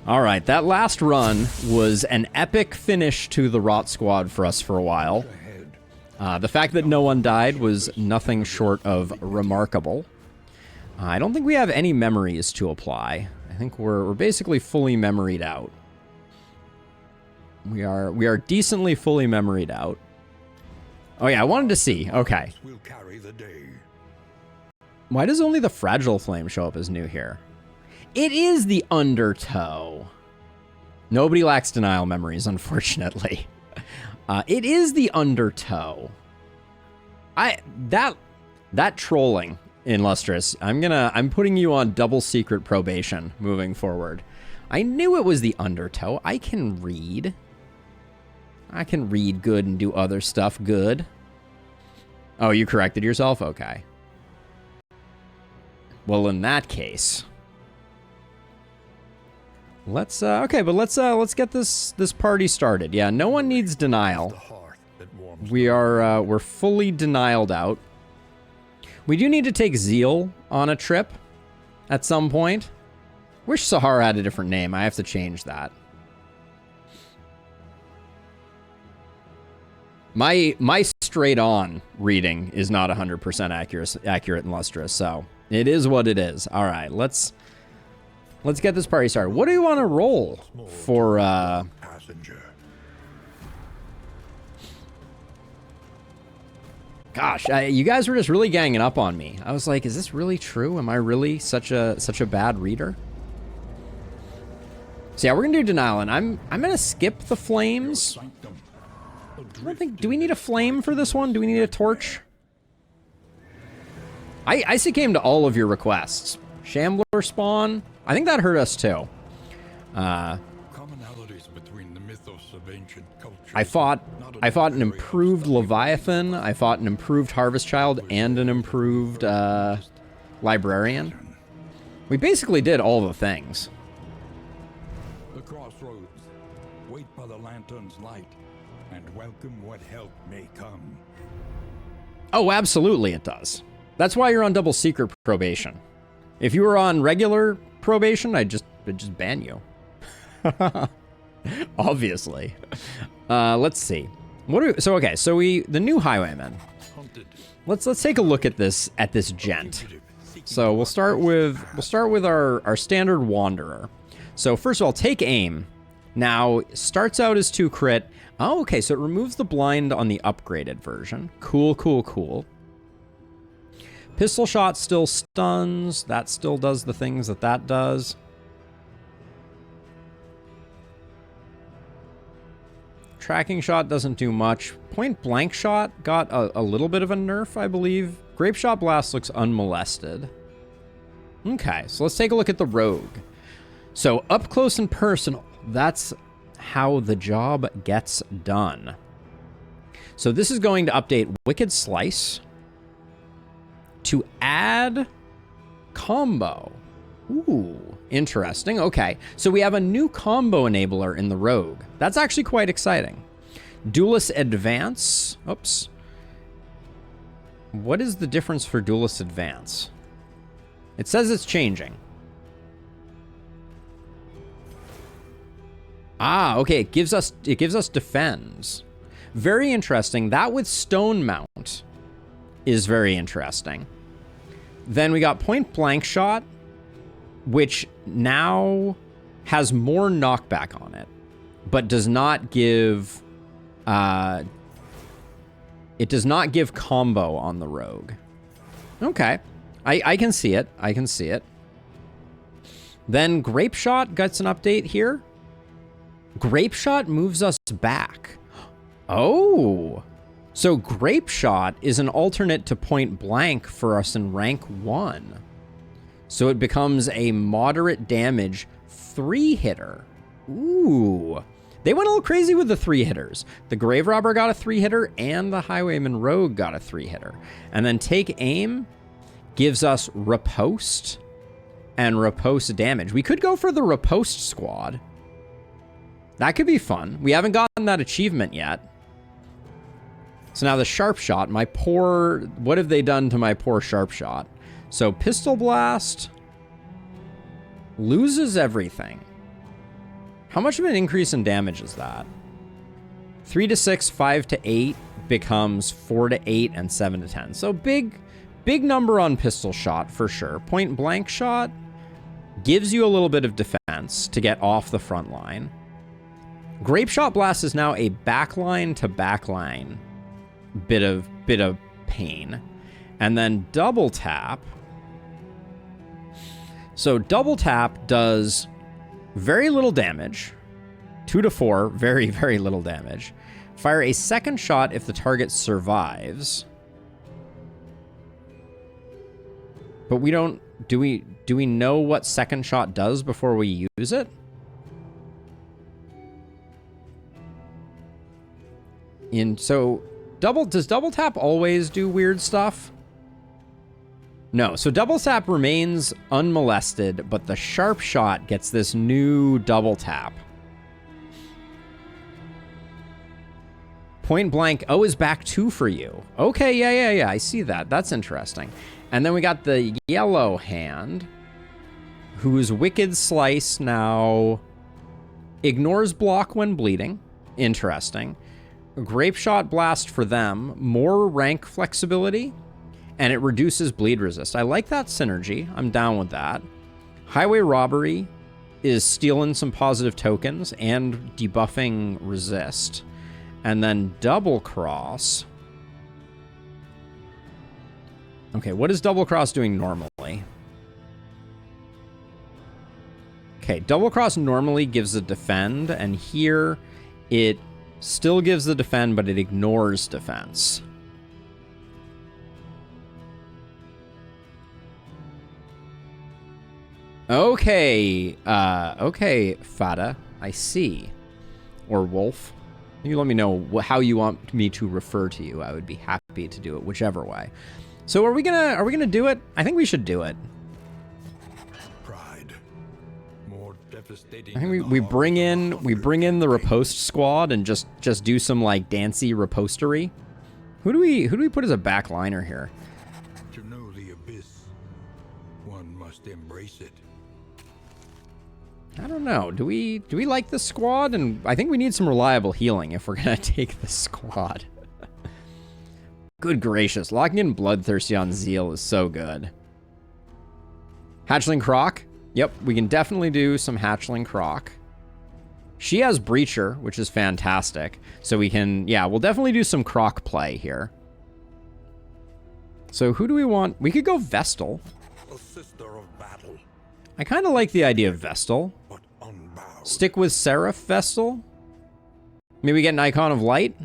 All right, that last run was an epic finish to the Rot Squad for us for a while. The fact that no one died was nothing short of remarkable. I don't think we have any memories to apply. I think we're basically fully memoried out. We are decently fully memoried out. Oh yeah, I wanted to see. Okay. Why does only the Fragile Flame show up as new here? It is the Undertow. Nobody lacks denial memories, unfortunately. It is the Undertow. That trolling in Lustrous, I'm putting you on double secret probation moving forward. I knew it was the Undertow. I can read. I can read good and do other stuff good. Oh, you corrected yourself? Okay. Well, in that case, let's get this party started. Yeah, no one needs denial. We're fully denialed out. We do need to take Zeal on a trip at some point. Wish Sahara had a different name. I have to change that. My straight on reading is not 100% accurate and lustrous, so it is what it is. All right, let's get this party started. What do you want to roll for Gosh, you guys were just really ganging up on me. I was like, is this really true? Am I really such a bad reader? So yeah, we're gonna do denial, and I'm gonna skip the flames. I don't think. Do we need a flame for this one? Do we need a torch? I succumbed to all of your requests. Shambler spawn. I think that hurt us too. Commonalities between the mythos of ancient culture. I fought an improved Leviathan. I fought an improved Harvest Child and an improved Librarian. We basically did all the things. The crossroads. Wait by the lantern's light and welcome what help may come. Oh, absolutely it does. That's why you're on double secret probation. If you were on regular probation, I'd just ban you. Obviously. Let's see. The new Highwayman. Let's take a look at this gent. So we'll start with our standard Wanderer. So first of all, take aim. Now starts out as 2 crit. Oh, okay, so it removes the blind on the upgraded version. Cool, cool, cool. Pistol shot still stuns. That still does the things that does. Tracking shot doesn't do much. Point blank shot got a little bit of a nerf, I believe. Grape shot blast looks unmolested. Okay, so let's take a look at the rogue. So up close and personal, that's how the job gets done. So this is going to update Wicked Slice to add combo. Ooh, interesting. Okay, so we have a new combo enabler in the rogue. That's actually quite exciting. Duelist Advance. Oops. What is the difference for Duelist Advance? It says it's changing. Ah, okay, it gives us defends. Very interesting. That with Stone Mount is very interesting. Then we got Point Blank Shot, which now has more knockback on it, but does not give it does not give combo on the rogue. Okay. I can see it. I can see it. Then Grape Shot gets an update here. Grape Shot moves us back. Oh. So Grape Shot is an alternate to Point Blank for us in rank 1. So it becomes a moderate damage 3-hitter. Ooh. They went a little crazy with the 3-hitters. The Grave Robber got a 3-hitter and the Highwayman Rogue got a 3-hitter. And then Take Aim gives us Riposte and Riposte damage. We could go for the Riposte squad. That could be fun. We haven't gotten that achievement yet. So now the Sharp Shot, what have they done to my poor Sharp Shot? So Pistol Blast loses everything. How much of an increase in damage is that? 3 to 6, 5 to 8 becomes 4 to 8, and 7 to 10. So big number on pistol shot for sure. Point blank shot gives you a little bit of defense to get off the front line. Grape shot blast is now a backline to backline bit of pain. And then double tap. So double tap does very little damage. 2 to 4, very, very little damage. Fire a second shot if the target survives. But we don't... Do we know what second shot does before we use it? So does double tap always do weird stuff? No, so double tap remains unmolested, but the sharp shot gets this new double tap. Point blank, oh, is back 2 for you. Okay, yeah, I see that. That's interesting. And then we got the yellow hand, whose Wicked Slice now ignores block when bleeding. Interesting. Grape Shot Blast for them, more rank flexibility, and it reduces bleed resist. I like that synergy. I'm down with that. Highway Robbery is stealing some positive tokens and debuffing resist. And then Double Cross. Okay, what is Double Cross doing normally? Okay, Double Cross normally gives a defend, and here it still gives the defend, but it ignores defense. Okay, okay, Fada, I see. Or Wolf. You let me know how you want me to refer to you. I would be happy to do it whichever way. So are we gonna do it? I think we should do it. Pride. More devastating. I think we bring in the riposte squad and just do some like dancey ripostery. Who do we put as a backliner here? To know the abyss, one must embrace it. I don't know. Do we like the squad? And I think we need some reliable healing if we're gonna take the squad. Good gracious, locking in Bloodthirsty on Zeal is so good. Hatchling Croc. Yep, we can definitely do some Hatchling Croc. She has Breacher, which is fantastic. So we can, yeah, we'll definitely do some Croc play here. So who do we want? We could go Vestal. A sister of battle. I kind of like the idea of Vestal. But unbowed. Stick with Seraph Vestal. Maybe get an Icon of Light.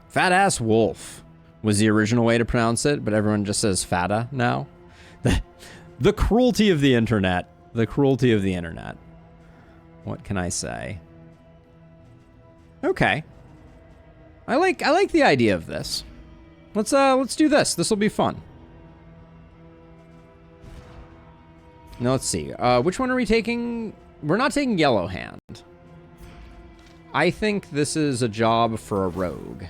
Fat Ass Wolf was the original way to pronounce it, but everyone just says Fada now. The cruelty of the internet. The cruelty of the internet. What can I say? Okay. I like the idea of this. Let's do this. This will be fun. Now let's see. Which one are we taking? We're not taking Yellow Hand. I think this is a job for a rogue.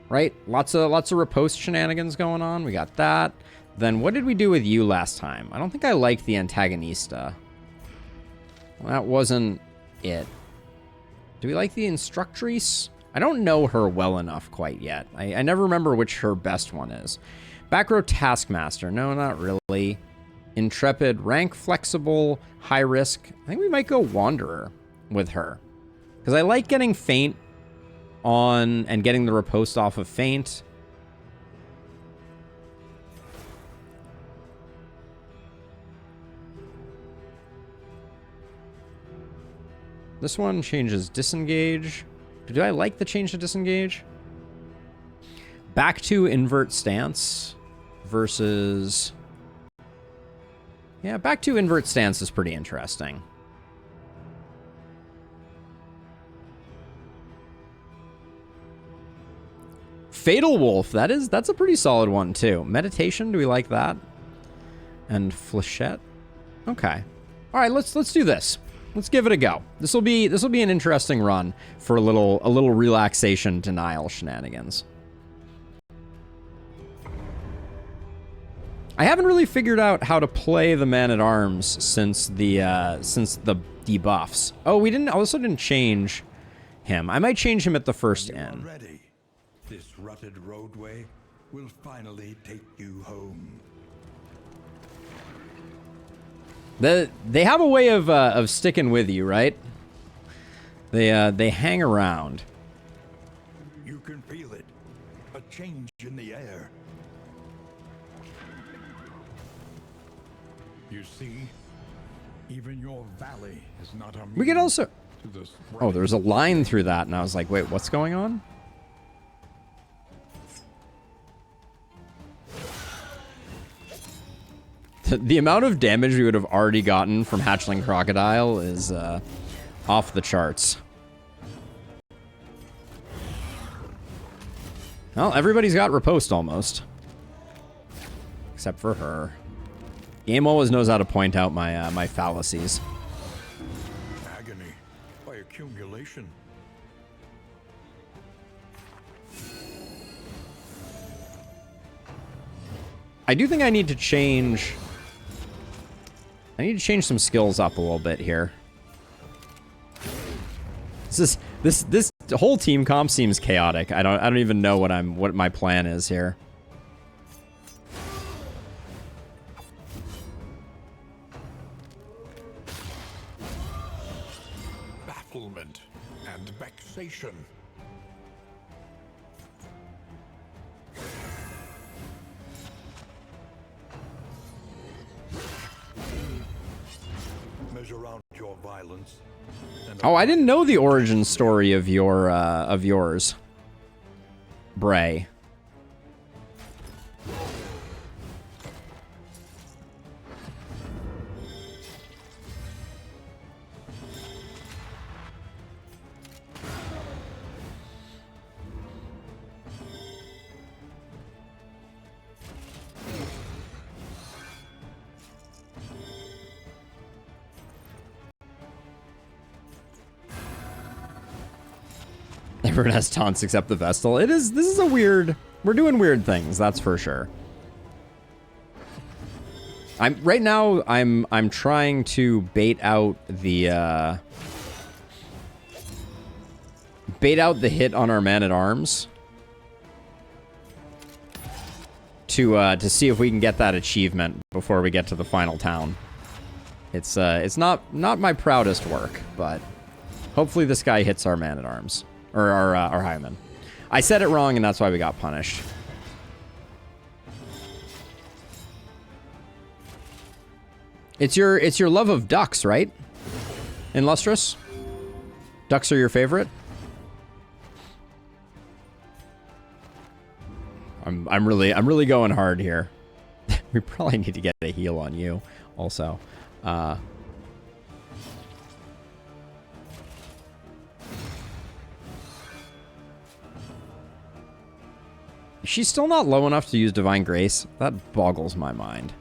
Right? Lots of riposte shenanigans going on. We got that. Then what did we do with you last time? I don't think I liked the Antagonista. Well, that wasn't it. Do we like the Instructrice? I don't know her well enough quite yet. I never remember which her best one is. Back row Taskmaster. No, not really. Intrepid, rank flexible, high risk. I think we might go Wanderer with her. Because I like getting Feint on and getting the riposte off of Feint. This one changes Disengage. Do I like the change to Disengage? Back to Invert Stance versus... Yeah, back to Invert Stance is pretty interesting. Fatal Wolf, that's a pretty solid one too. Meditation, do we like that? And Flechette. Okay. All right, let's do this. Let's give it a go. This will be an interesting run for a little relaxation denial shenanigans. I haven't really figured out how to play the Man-at-Arms since the debuffs. Oh, we also didn't change him. I might change him at the first inn. Ready. This rutted roadway will finally take you home. They have a way of sticking with you, right? They hang around. You can feel it. A change in the air. You see, even your valley is not immune We could also... to the Oh, there's a line through that, and I was like, wait, what's going on? The amount of damage we would have already gotten from Hatchling Crocodile is off the charts. Well, everybody's got riposte almost. Except for her. Game always knows how to point out my my fallacies. agony by accumulation. I do think I need to change... I need to change some skills up a little bit here. This whole team comp seems chaotic. I don't even know what my plan is here. Bafflement and vexation. Measure out your violence. Oh, I didn't know the origin story of yours, Bray. Everyone has taunts except the Vestal. This is a weird... We're doing weird things, that's for sure. Right now, I'm trying to bait out the hit on our Man-at-Arms. To see if we can get that achievement before we get to the final town. It's not my proudest work, but hopefully this guy hits our Man-at-Arms. Or our Highman. I said it wrong, and that's why we got punished. It's your love of ducks, right? Illustrious? Ducks are your favorite? I'm really going hard here. We probably need to get a heal on you, also. She's still not low enough to use Divine Grace. That boggles my mind.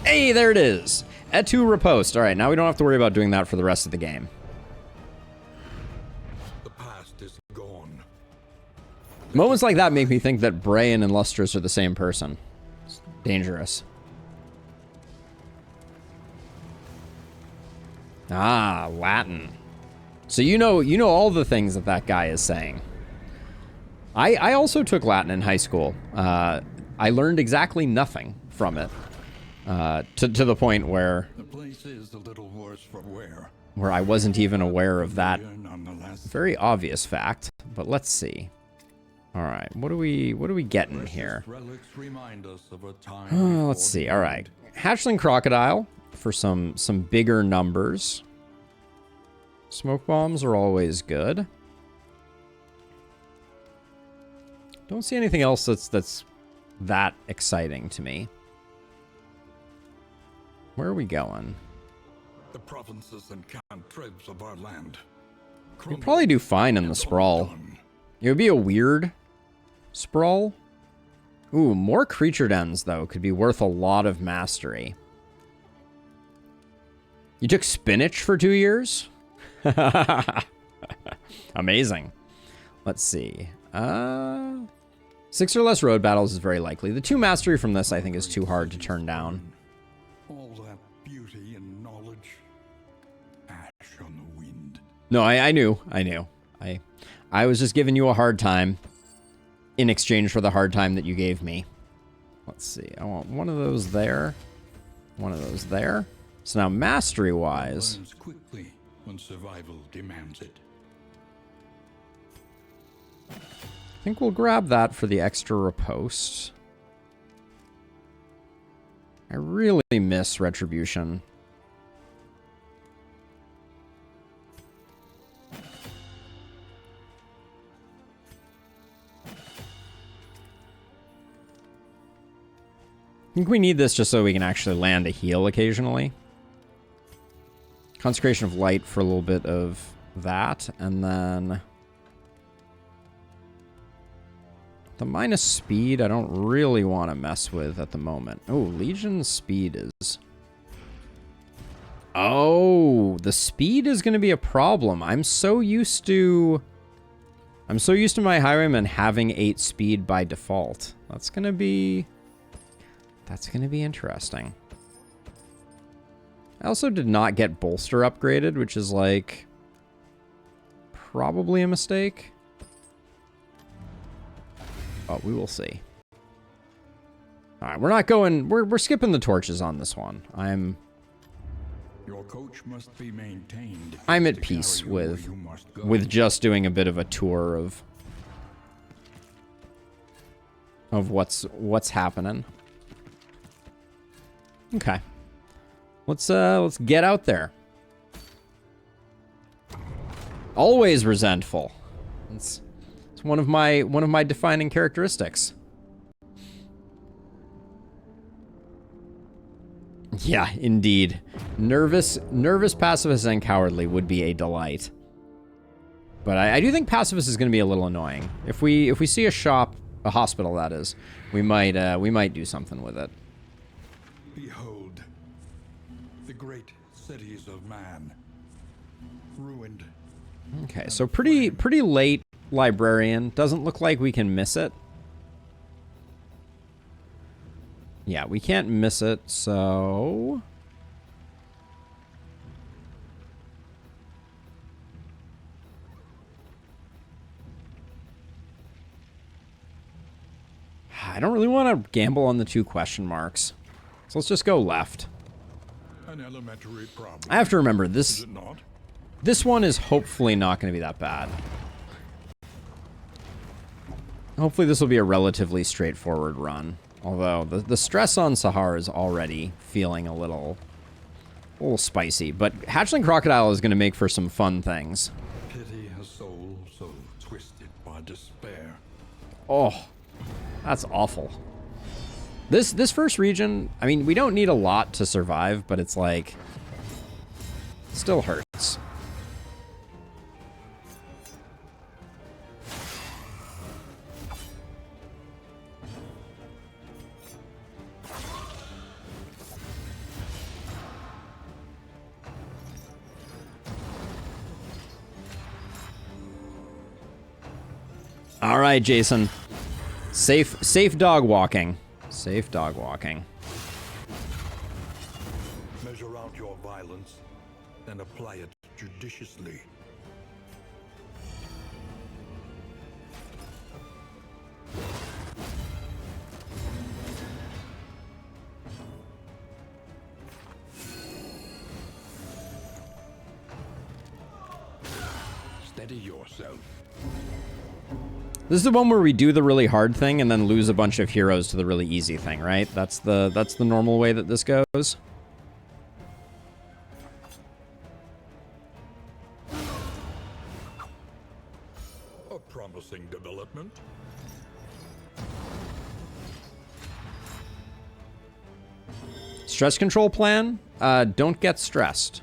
Hey, there it is. Et tu riposte. All right, now we don't have to worry about doing that for the rest of the game. The past is gone. Moments like that make me think that Bray and Illustrious are the same person. It's dangerous. Ah, Latin. So you know all the things that guy is saying. I also took Latin in high school. I learned exactly nothing from it. To the point where The place is a little worse for wear. where I wasn't even aware of that very obvious fact. But let's see. All right, what are we getting here? Relics remind us of a time Let's see. All right, Hatchling Crocodile for some bigger numbers. Smoke bombs are always good. Don't see anything else that's that exciting to me. Where are we going? The provinces and cantrips of our land. We'd probably do fine in the sprawl. It would be a weird sprawl. Ooh, more creature dens, though, could be worth a lot of mastery. You took spinach for 2 years? Amazing. Let's see. 6 or less road battles is very likely. The 2 mastery from this, I think, is too hard to turn down. All that beauty and knowledge, ash on the wind. No, I knew. I was just giving you a hard time in exchange for the hard time that you gave me. Let's see. I want one of those there. One of those there. So now mastery-wise... Learns quickly when survival demands it. I think we'll grab that for the extra riposte. I really miss Retribution. I think we need this just so we can actually land a heal occasionally. Consecration of Light for a little bit of that, and then... the minus speed, I don't really want to mess with at the moment. Oh, Legion's speed is... oh, the speed is going to be a problem. I'm so used to my Highwayman having 8 speed by default. That's going to be interesting. I also did not get Bolster upgraded, which is like probably a mistake. Oh, we will see. All right, we're not going... We're skipping the torches on this one. Your coach must be maintained. I'm at peace with just doing a bit of a tour of what's happening. Okay. Let's get out there. Always resentful. It's one of my defining characteristics. Yeah, indeed. Nervous pacifist and cowardly would be a delight. But I do think pacifist is going to be a little annoying. If we see a shop, a hospital that is, we might do something with it. Behold, the great cities of man, ruined. Okay, so pretty late librarian. Doesn't look like we can miss it. Yeah, we can't miss it, so... I don't really want to gamble on the 2 question marks. So let's just go left. An elementary problem. I have to remember, this... Is it not? This one is hopefully not going to be that bad. Hopefully this will be a relatively straightforward run. Although, the stress on Sahar is already feeling a little spicy. But Hatchling Crocodile is going to make for some fun things. Pity a soul so twisted by despair. Oh, that's awful. This first region, I mean, we don't need a lot to survive, but it's like... still hurts. All right, Jason. Safe dog walking. Safe dog walking. Measure out your violence and apply it judiciously. Steady yourself. This is the one where we do the really hard thing and then lose a bunch of heroes to the really easy thing, right? That's the normal way that this goes. A promising development. Stress control plan? Don't get stressed.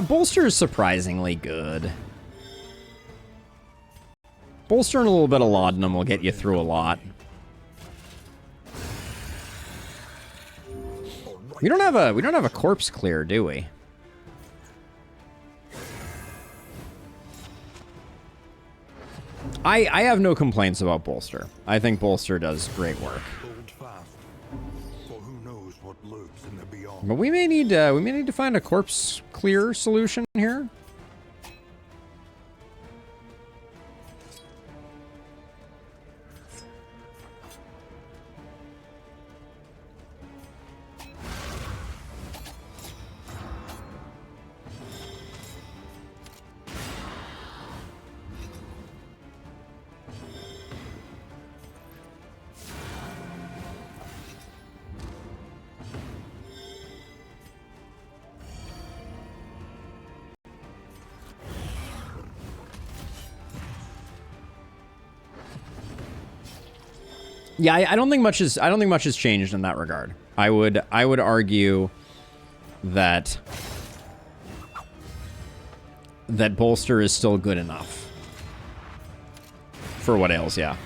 Bolster is surprisingly good. Bolster and a little bit of laudanum will get you through a lot. We don't have a corpse clear, do we? I have no complaints about Bolster. I think Bolster does great work. Hold fast, for who knows what lurks in the beyond. But we may need to find a corpse clear solution here. Yeah, I don't think much has changed in that regard. I would argue that Bolster is still good enough for what ails, yeah.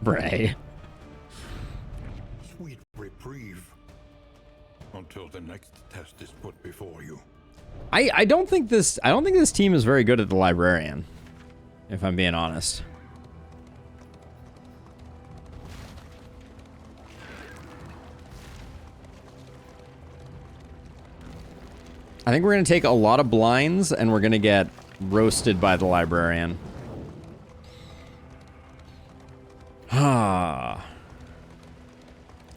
Bray. Sweet reprieve until the next test is put before you. I don't think this team is very good at the librarian, if I'm being honest. I think we're going to take a lot of blinds, and we're going to get roasted by the librarian. Ah.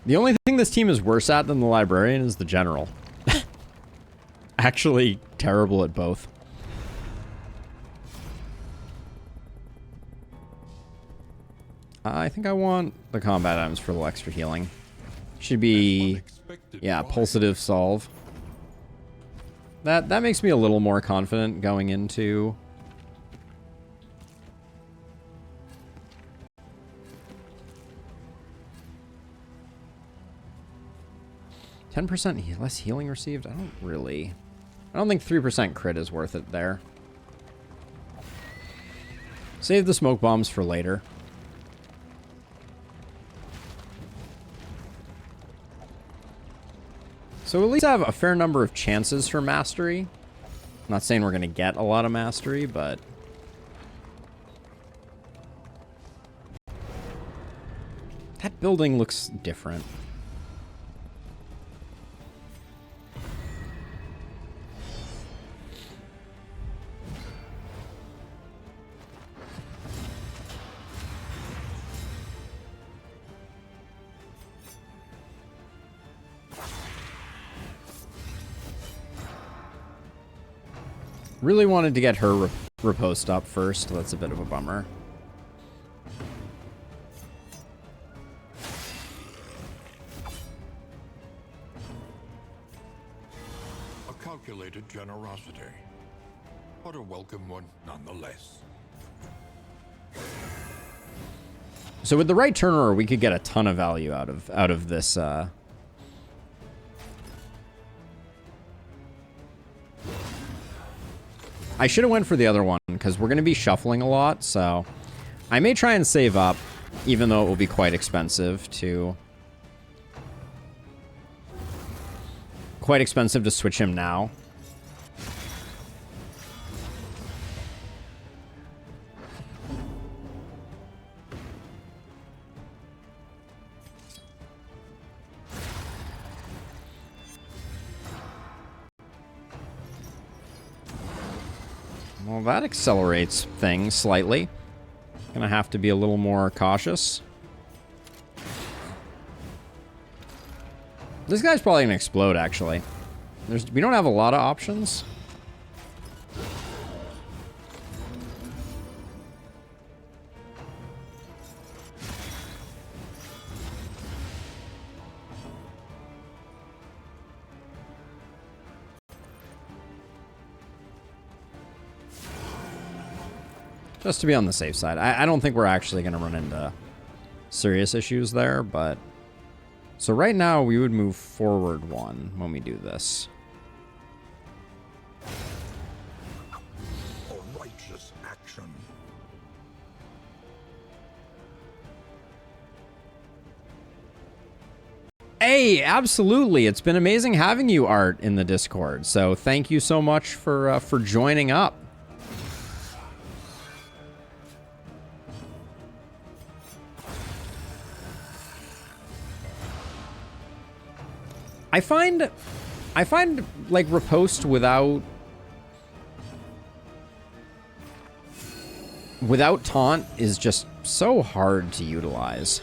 The only thing this team is worse at than the librarian is the general. Actually, terrible at both. I think I want the combat items for a little extra healing. Should be, yeah, pulsative solve. That makes me a little more confident going into... less healing received? I don't think 3% crit is worth it there. Save the smoke bombs for later. So at least I have a fair number of chances for mastery. I'm not saying we're going to get a lot of mastery, but... that building looks different. Really wanted to get her riposte up first. That's a bit of a bummer. A calculated generosity, but a welcome one nonetheless. So with the right turn order, we could get a ton of value out of this. I should have went for the other one, because we're going to be shuffling a lot, so... I may try and save up, even though it will be quite expensive to... quite expensive to switch him now. Well, that accelerates things slightly. Gonna have to be a little more cautious. This guy's probably gonna explode, actually. We don't have a lot of options. Just to be on the safe side. I don't think we're actually going to run into serious issues there, but... So right now, we would move forward one when we do this. A righteous action. Hey, absolutely. It's been amazing having you, Art, in the Discord. So thank you so much for joining up. I find like riposte without taunt is just so hard to utilize.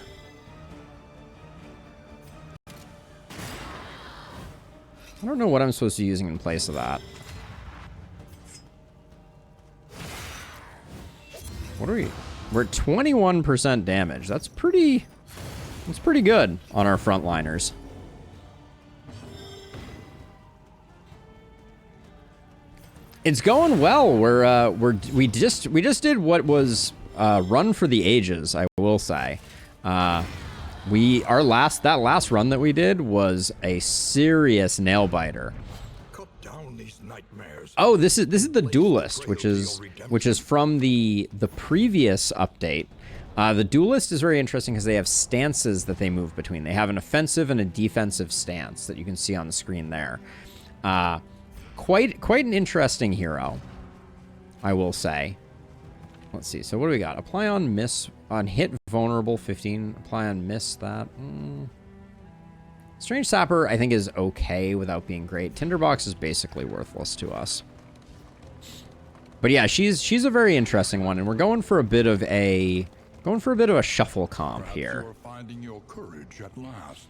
I don't know what I'm supposed to be using in place of that. What are we? We're at 21% damage. That's pretty good on our frontliners. It's going well. We just did what was run for the ages, I will say. That last run that we did was a serious nail biter. Cut down these nightmares. Oh, this is the Duelist, which is from the previous update. The Duelist is very interesting because they have stances that they move between. They have an offensive and a defensive stance that you can see on the screen there. Quite an interesting hero, I will say. Let's see. So what do we got? Apply on miss on hit vulnerable 15. Apply on miss that. Strange Sapper I think is okay without being great. Tinderbox is basically worthless to us. But yeah, she's a very interesting one, and we're going for a bit of a shuffle comp here. You're finding your courage at last.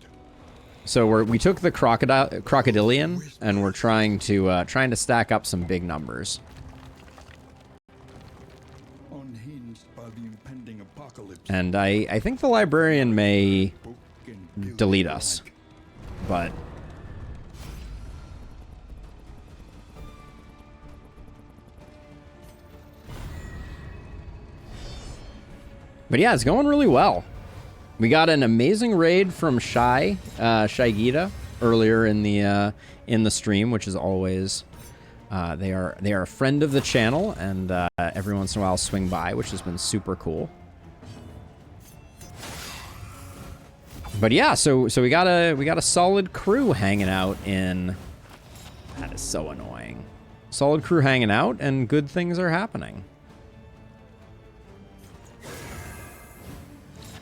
So we took the Crocodilian, and we're trying to stack up some big numbers. Unhinged by the impending apocalypse. And I think the Librarian may delete us, but yeah, it's going really well. We got an amazing raid from Shy Gita earlier in the stream, which is always they are a friend of the channel, and every once in a while swing by, which has been super cool. But yeah, so we got a solid crew hanging out in. That is so annoying. Solid crew hanging out, and good things are happening.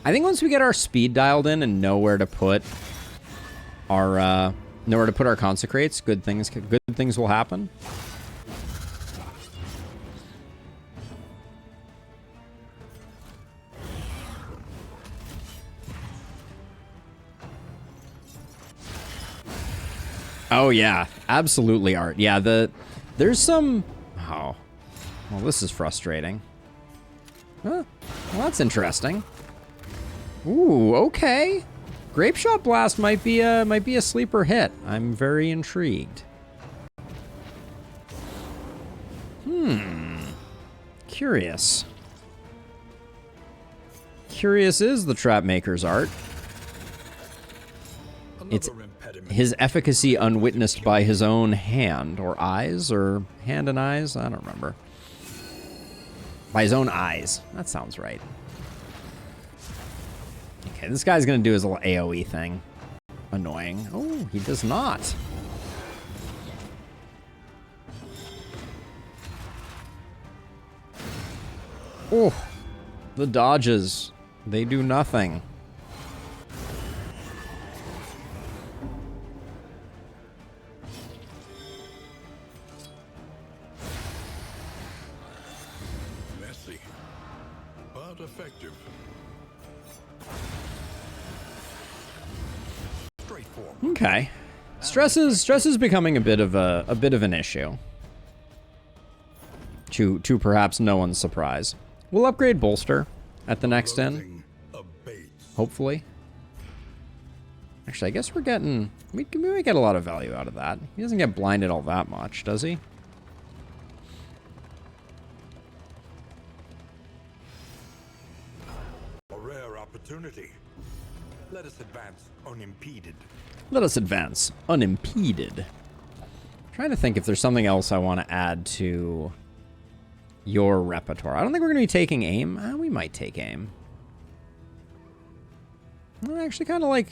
I think once we get our speed dialed in and know where to put our consecrates, good things will happen. Oh yeah, absolutely, Art. Yeah, there's some. Oh, well, this is frustrating. Huh. Well, that's interesting. Ooh, okay. Grape Shot Blast might be a sleeper hit. I'm very intrigued. Curious. Curious is the Trap Maker's Art. It's his efficacy unwitnessed by his own hand or eyes, or hand and eyes. I don't remember. By his own eyes. That sounds right. Okay, this guy's gonna do his little AoE thing. Annoying. Oh, he does not. Oh, the dodges. They do nothing. Messy, but effective. Okay. Stress is becoming a bit of an issue. To perhaps no one's surprise. We'll upgrade Bolster at the next end. Hopefully. Actually, I guess we might get a lot of value out of that. He doesn't get blinded all that much, does he? A rare opportunity. Let us advance unimpeded. Let us advance unimpeded. I'm trying to think if there's something else I want to add to your repertoire. I don't think we're going to be taking aim. We might take aim. I actually kind of like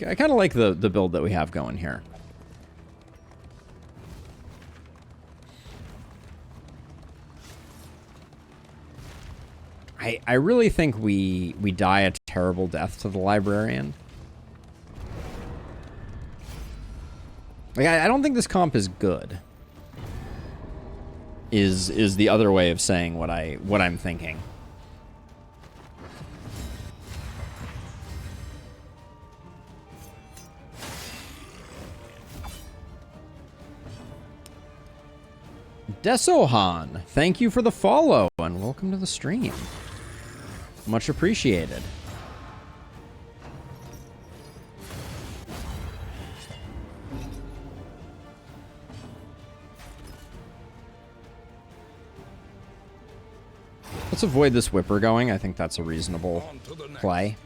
the build that we have going here. I really think we die a terrible death to the Librarian. Like, I don't think this comp is good. Is the other way of saying what I'm thinking. Desohan, thank you for the follow and welcome to the stream. Much appreciated. Let's avoid this whipper going. I think that's a reasonable play.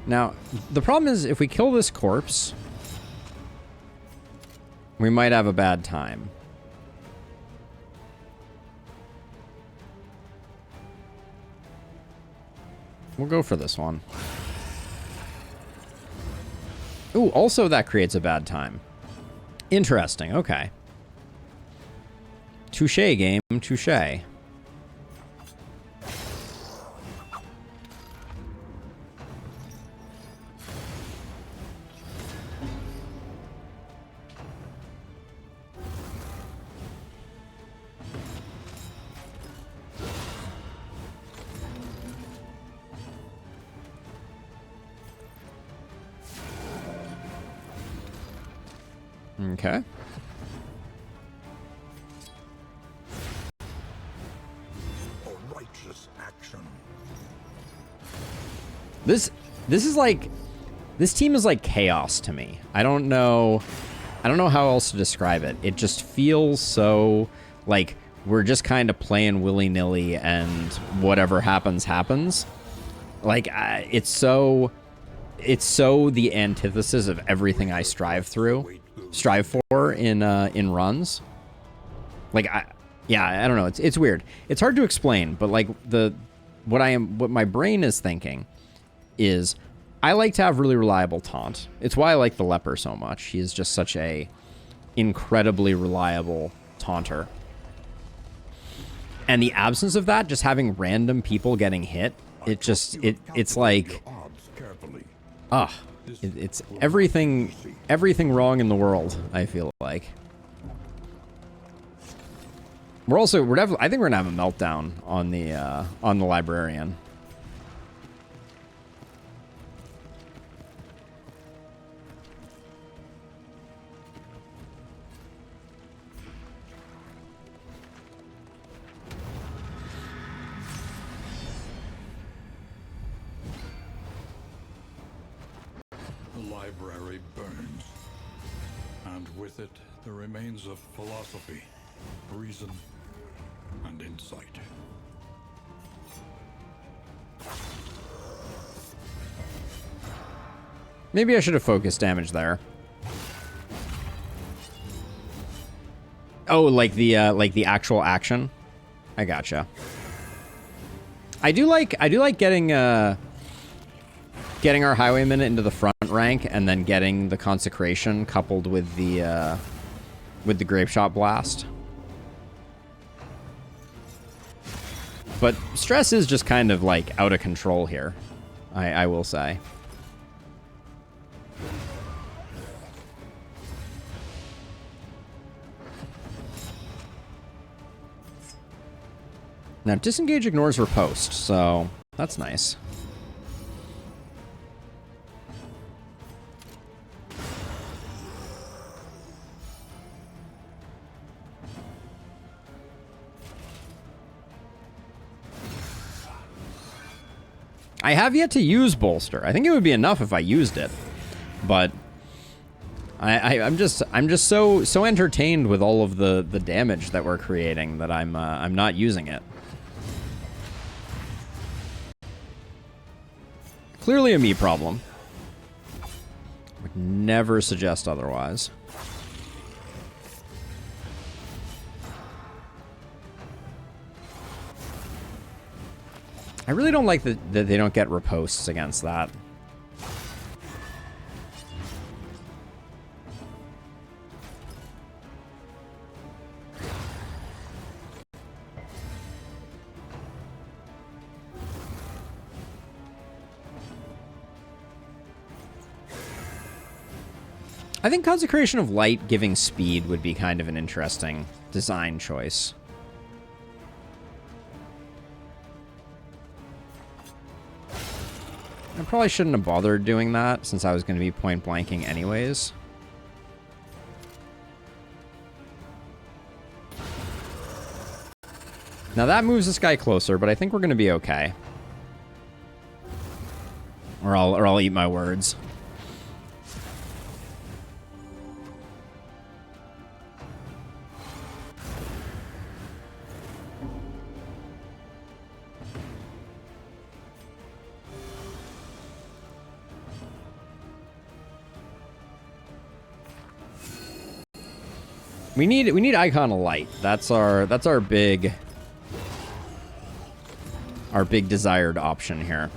Now, the problem is if we kill this corpse, we might have a bad time. We'll go for this one. Ooh, also that creates a bad time. Interesting, okay. Touche game, touche. Okay. A righteous action. This is like, this team is like chaos to me. I don't know how else to describe it. It just feels so like we're just kind of playing willy-nilly and whatever happens happens. Like it's so the antithesis of everything I strive for in runs. Like I don't know. It's weird. It's hard to explain, but like what my brain is thinking is I like to have really reliable taunt. It's why I like the leper so much. He is just such a incredibly reliable taunter. And the absence of that, just having random people getting hit, it's like it's everything wrong in the world, I feel like. I think we're gonna have a meltdown on the librarian. The library burns, and with it the remains of philosophy, reason, and insight. Maybe I should have focused damage there. Oh, like the actual action. I gotcha. I do like getting our highwayman into the front rank and then getting the consecration coupled with the grape shot blast. But stress is just kind of like out of control here, I will say. Now, disengage ignores riposte, so that's nice. I have yet to use bolster. I think it would be enough if I used it, but I'm just so entertained with all of the damage that we're creating that I'm not using it. Clearly a me problem. Would never suggest otherwise. I really don't like that they don't get ripostes against that. I think Consecration of Light giving speed would be kind of an interesting design choice. I probably shouldn't have bothered doing that since I was going to be point blanking anyways. Now that moves this guy closer, but I think we're going to be okay. Or I'll eat my words. We need Icon of Light. That's our big desired option here.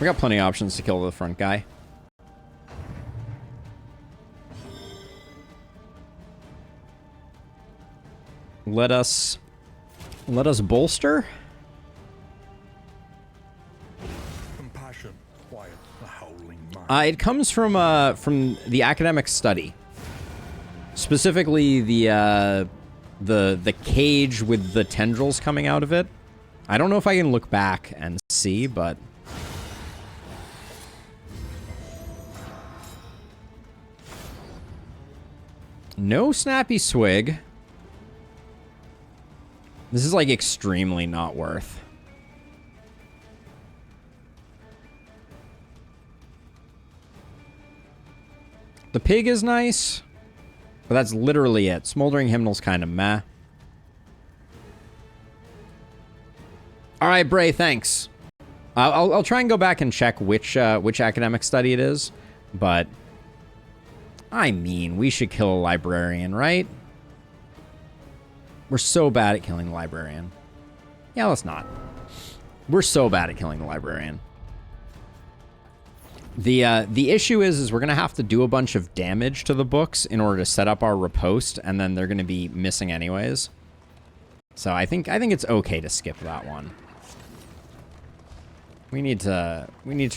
We got plenty of options to kill the front guy. Let us bolster. Compassion quiets the howling mind. It comes from the academic study, specifically the cage with the tendrils coming out of it. I don't know if I can look back and see, but no snappy swig. This is like extremely not worth. The pig is nice, but that's literally it. Smoldering Hymnal's kind of meh. All right, Bray, thanks. I'll try and go back and check which academic study it is, but I mean, we should kill a librarian, right? We're so bad at killing the librarian. Yeah, let's not. We're so bad at killing the librarian. The issue is we're gonna have to do a bunch of damage to the books in order to set up our riposte, and then they're gonna be missing anyways. So I think it's okay to skip that one. We need to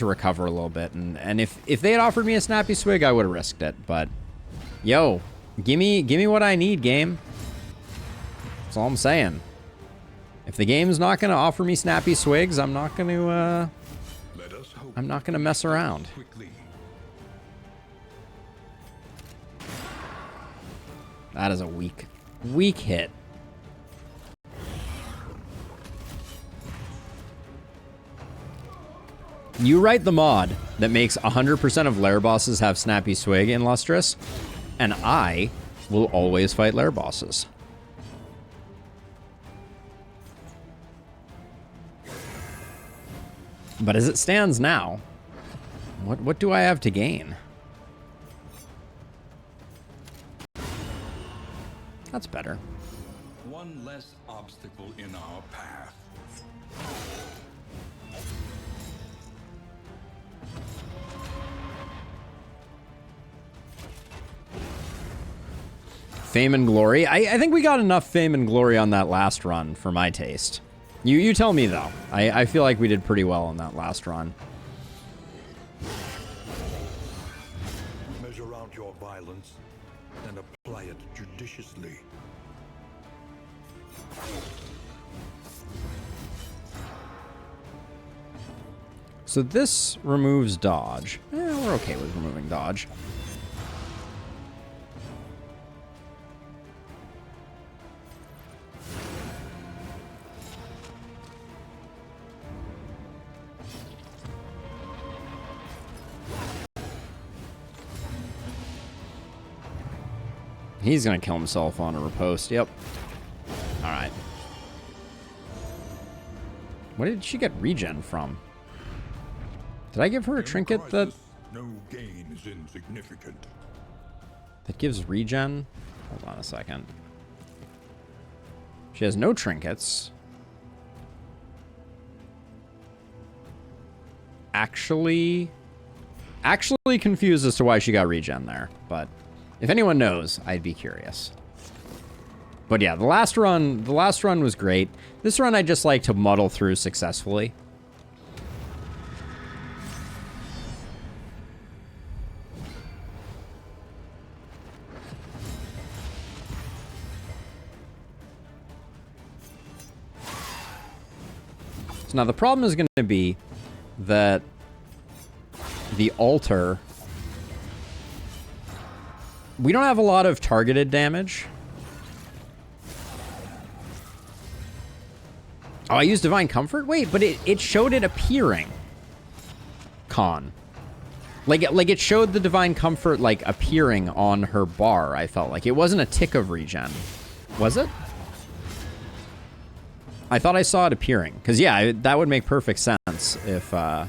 recover a little bit, and if they had offered me a snappy swig, I would have risked it. But yo, give me what I need, game. That's all I'm saying. If the game's not gonna offer me snappy swigs, I'm not gonna mess around. That is a weak hit. You write the mod that makes 100% of lair bosses have snappy swig in Lustrous, and I will always fight lair bosses. But as it stands now, what do I have to gain? That's better. One less obstacle in our path. Fame and glory. I think we got enough fame and glory on that last run for my taste. You tell me, though. I feel like we did pretty well on that last run. Measure out your violence and apply it judiciously. So this removes dodge. We're okay with removing dodge. He's gonna kill himself on a riposte. Yep. All right. Where did she get regen from? Did I give her a trinket that No gain is insignificant. gives regen? Hold on a second. She has no trinkets. actually confused as to why she got regen there. But if anyone knows, I'd be curious. But yeah, the last run was great. This run I just like to muddle through successfully. So now the problem is going to be that the altar, we don't have a lot of targeted damage. Oh, I used Divine Comfort? Wait, but it showed it appearing. Con. Like it showed the Divine Comfort, like, appearing on her bar, I felt like. It wasn't a tick of regen. Was it? I thought I saw it appearing. Because, yeah, that would make perfect sense if, let's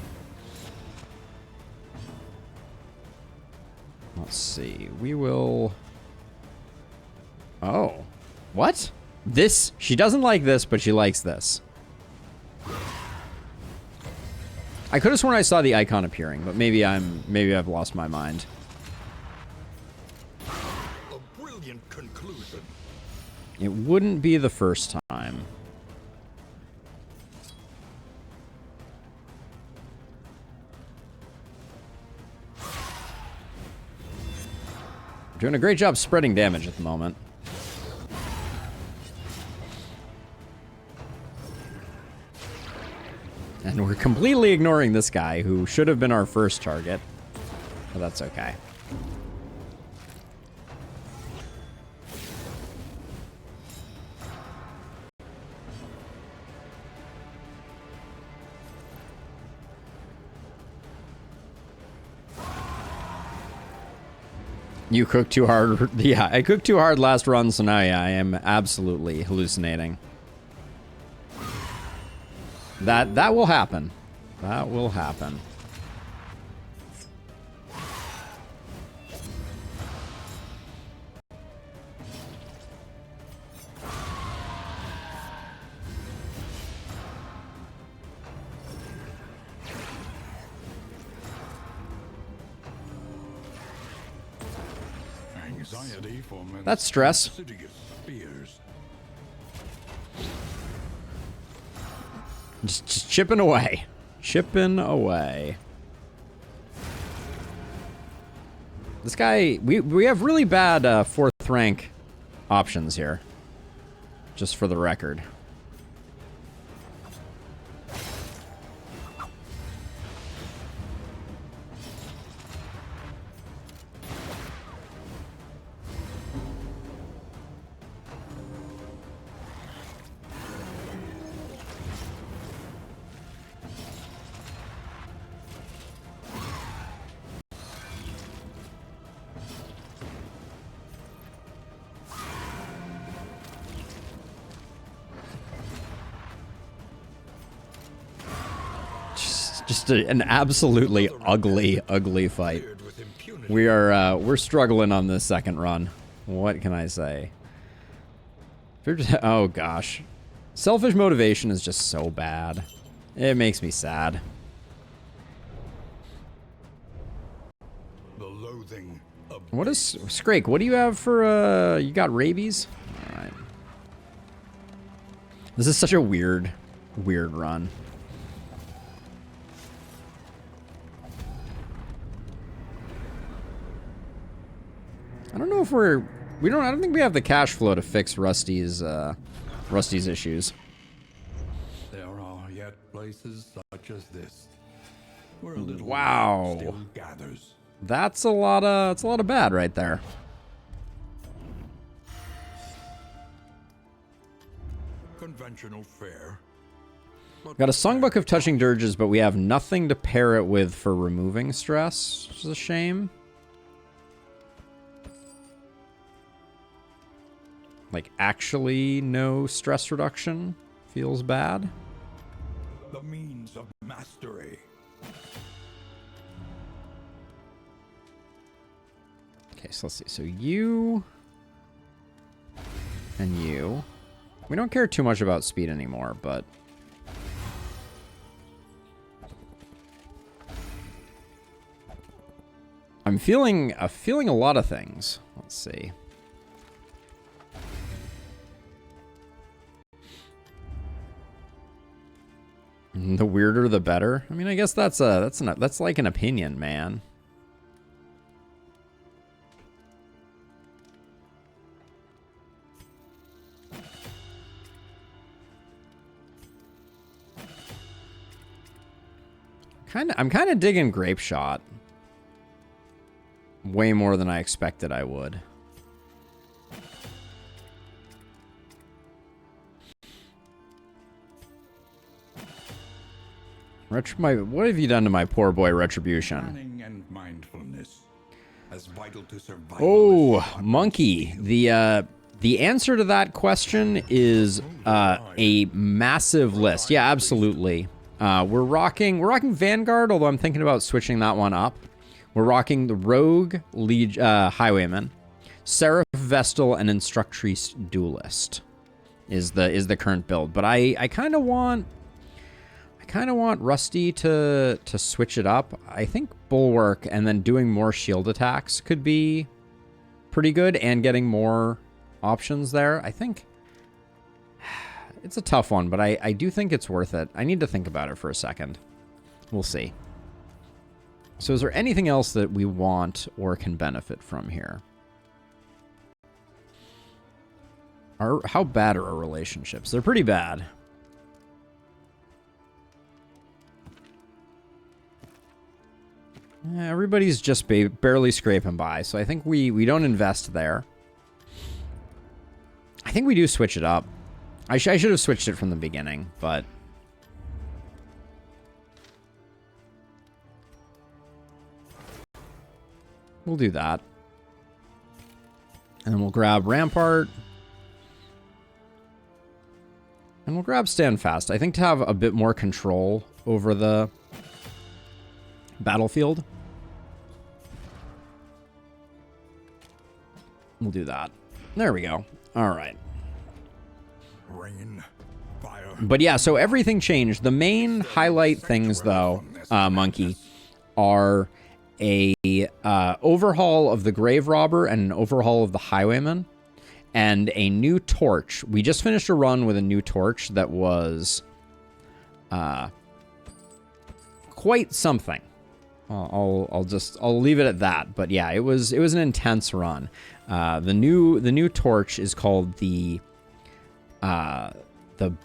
see. We will... Oh. What? This... She doesn't like this, but she likes this. I could have sworn I saw the icon appearing, but maybe I've lost my mind. A brilliant conclusion. It wouldn't be the first time. Doing a great job spreading damage at the moment. And we're completely ignoring this guy, who should have been our first target. But that's okay. You cooked too hard. Yeah, I cooked too hard last run, so now, yeah, I am absolutely hallucinating. That will happen. That will happen. Anxiety for That's stress. insidious fears. Just chipping away. Chipping away. This guy, we have really bad 4th rank options here. Just for the record. Just an absolutely ugly fight. We're struggling on this second run. What can I say? Oh gosh. Selfish motivation is just so bad. It makes me sad. The loathing of What is Scrake? What do you have for you got rabies? All right. This is such a weird run. I don't know if I don't think we have the cash flow to fix Rusty's issues. there are yet places such as this, where a little Wow. still gathers. That's a lot of bad right there. Conventional fare. Got a songbook of touching dirges, but we have nothing to pair it with for removing stress, which is a shame. Like, actually no stress reduction feels bad. The means of mastery. Okay, so let's see. So you and you. We don't care too much about speed anymore, but I'm feeling a lot of things. Let's see. The weirder, the better. I mean, I guess that's like an opinion, man. I'm kind of digging Grape Shot. Way more than I expected I would. What have you done to my poor boy Retribution? Planning and mindfulness, as vital to survival. Oh, Monkey. The answer to that question is a massive list. Yeah, absolutely. We're rocking Vanguard, although I'm thinking about switching that one up. We're rocking the Rogue Highwayman, Seraph Vestal, and Instructrice Duelist is the current build. But I kind of want Rusty to switch it up. I think Bulwark and then doing more shield attacks could be pretty good, and getting more options there. I think it's a tough one, but I do think it's worth it. I need to think about it for a second. We'll see. So is there anything else that we want or can benefit from here? How bad are our relationships? They're pretty bad. Everybody's just barely scraping by, so I think we don't invest there. I think we do switch it up. I should have switched it from the beginning, but... we'll do that. And then we'll grab Rampart. And we'll grab Standfast. I think to have a bit more control over the battlefield. We'll do that. There we go. All right. Rain, fire. But yeah, so everything changed. The main highlight things, though, Monkey, are a overhaul of the Grave Robber and an overhaul of the Highwayman, and a new torch. We just finished a run with a new torch that was quite something. I'll leave it at that. But yeah, it was an intense run. The new torch is called the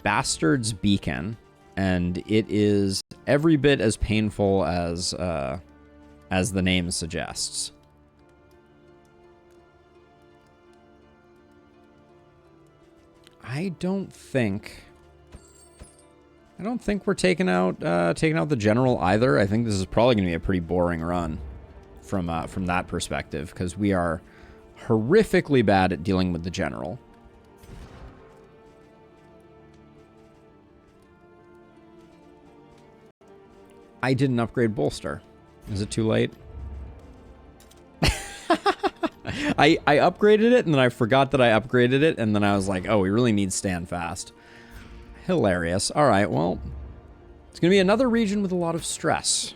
Bastard's Beacon, and it is every bit as painful as the name suggests. I don't think we're taking out the general either. I think this is probably going to be a pretty boring run from that perspective, because we are horrifically bad at dealing with the general. I didn't upgrade Bolster. Is it too late? I upgraded it, and then I forgot that I upgraded it, and then I was like, oh, we really need Standfast. Hilarious. All right, well, it's going to be another region with a lot of stress.